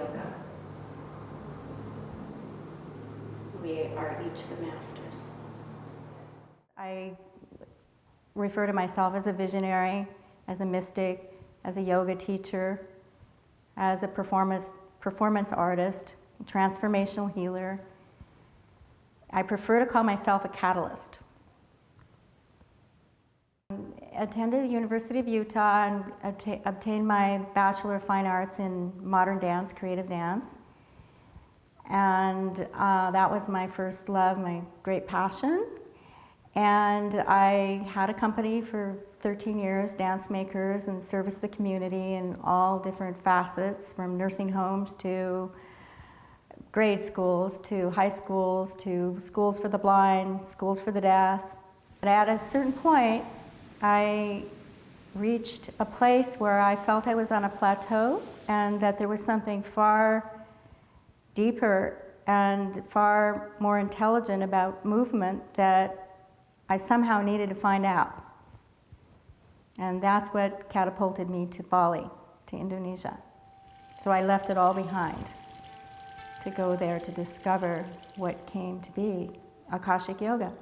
Yoga. We are each the masters. I refer to myself as a visionary, as a mystic, as a yoga teacher, as a performance artist, a transformational healer. I prefer to call myself a catalyst. I attended the University of Utah and obtained my Bachelor of Fine Arts in Modern Dance, Creative Dance. And that was my first love, my great passion. And I had a company for 13 years, Dance Makers, and serviced the community in all different facets, from nursing homes to grade schools, to high schools, to schools for the blind, schools for the deaf. But at a certain point, I reached a place where I felt I was on a plateau and that there was something far deeper and far more intelligent about movement that I somehow needed to find out. And that's what catapulted me to Bali, to Indonesia. So I left it all behind to go there to discover what came to be Akashic Yoga.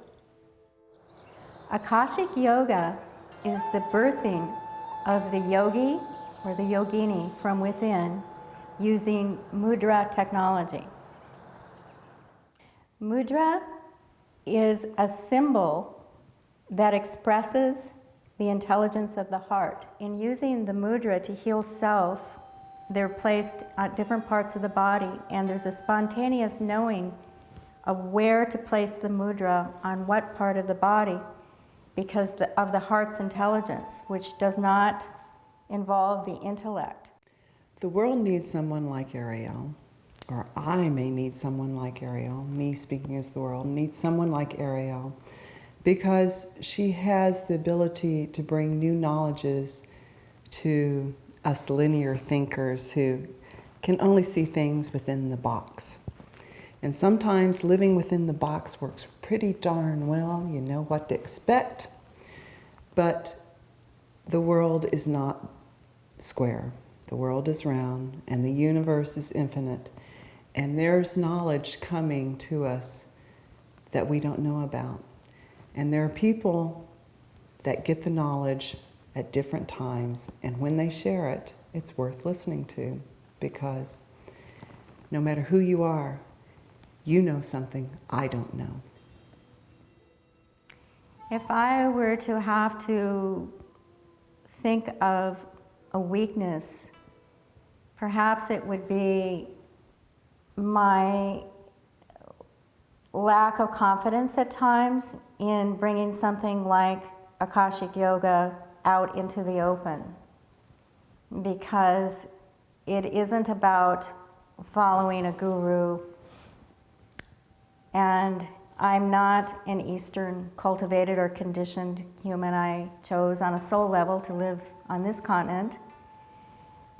Akashic Yoga is the birthing of the yogi or the yogini from within using Mudra technology. Mudra is a symbol that expresses the intelligence of the heart. In using the mudra to heal self, they're placed at different parts of the body, and there's a spontaneous knowing of where to place the mudra on what part of the body because of the heart's intelligence, which does not involve the intellect. The world needs someone like Ariel, or I may need someone like Ariel, me speaking as the world, needs someone like Ariel, because she has the ability to bring new knowledges to us linear thinkers who can only see things within the box. And sometimes living within the box works pretty darn well. You know what to expect, but the world is not square. The world is round and the universe is infinite, and there's knowledge coming to us that we don't know about. And there are people that get the knowledge at different times, and when they share it, it's worth listening to, because no matter who you are, you know something I don't know. If I were to have to think of a weakness, perhaps it would be my lack of confidence at times in bringing something like Akashic Yoga out into the open, because it isn't about following a guru, and I'm not an Eastern cultivated or conditioned human. I chose on a soul level to live on this continent,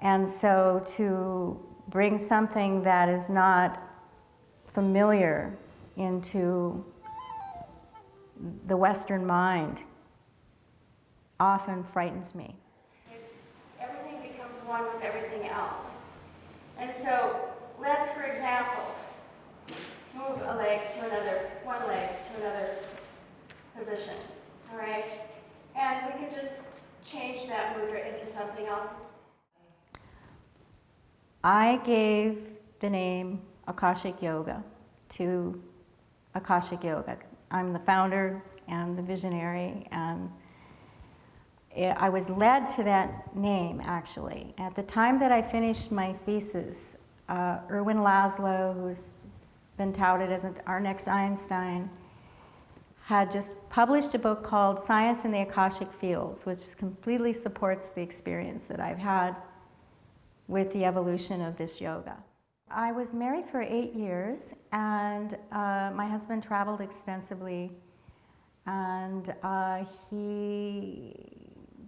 and so to bring something that is not familiar into the Western mind often frightens me. Everything becomes one with everything else. And so let's, for example, move a leg to another, one leg to another position, all right? And we can just change that mudra into something else. I gave the name Akashic Yoga to Akashic Yoga. I'm the founder and the visionary, and I was led to that name, actually. At the time that I finished my thesis, Erwin Laszlo, who's been touted as our next Einstein, had just published a book called Science in the Akashic Fields, which completely supports the experience that I've had with the evolution of this yoga. I was married for 8 years, and my husband traveled extensively, and he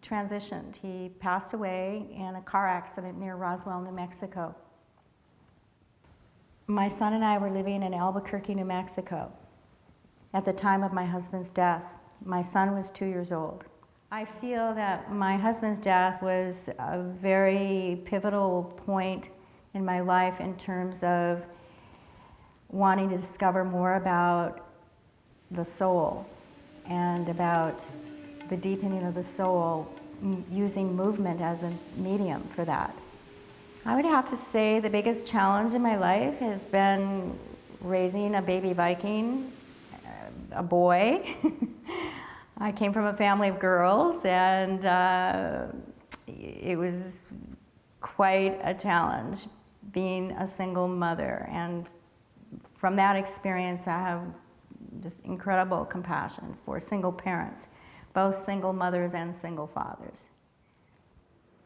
transitioned. He passed away in a car accident near Roswell, New Mexico. My son and I were living in Albuquerque, New Mexico at the time of my husband's death. My son was 2 years old. I feel that my husband's death was a very pivotal point in my life in terms of wanting to discover more about the soul and about the deepening of the soul, using movement as a medium for that. I would have to say the biggest challenge in my life has been raising a baby Viking, a boy. I came from a family of girls, and it was quite a challenge being a single mother. And from that experience, I have just incredible compassion for single parents, both single mothers and single fathers.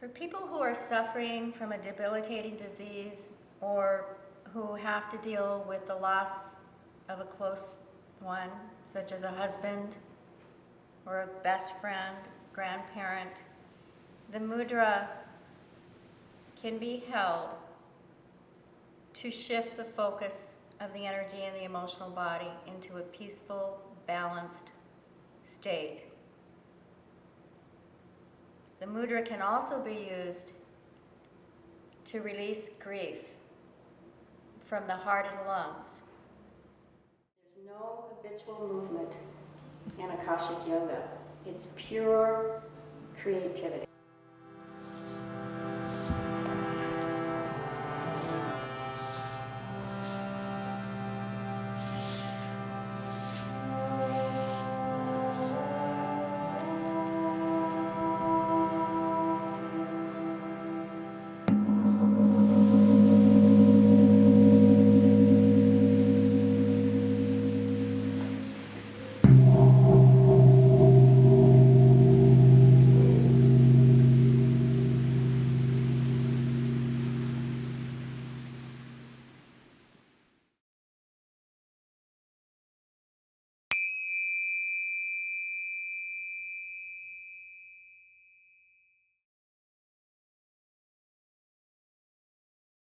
For people who are suffering from a debilitating disease or who have to deal with the loss of a close one, such as a husband or a best friend, grandparent, the mudra can be held to shift the focus of the energy and the emotional body into a peaceful, balanced state. The mudra can also be used to release grief from the heart and lungs. There's no habitual movement in Akashic Yoga. It's pure creativity.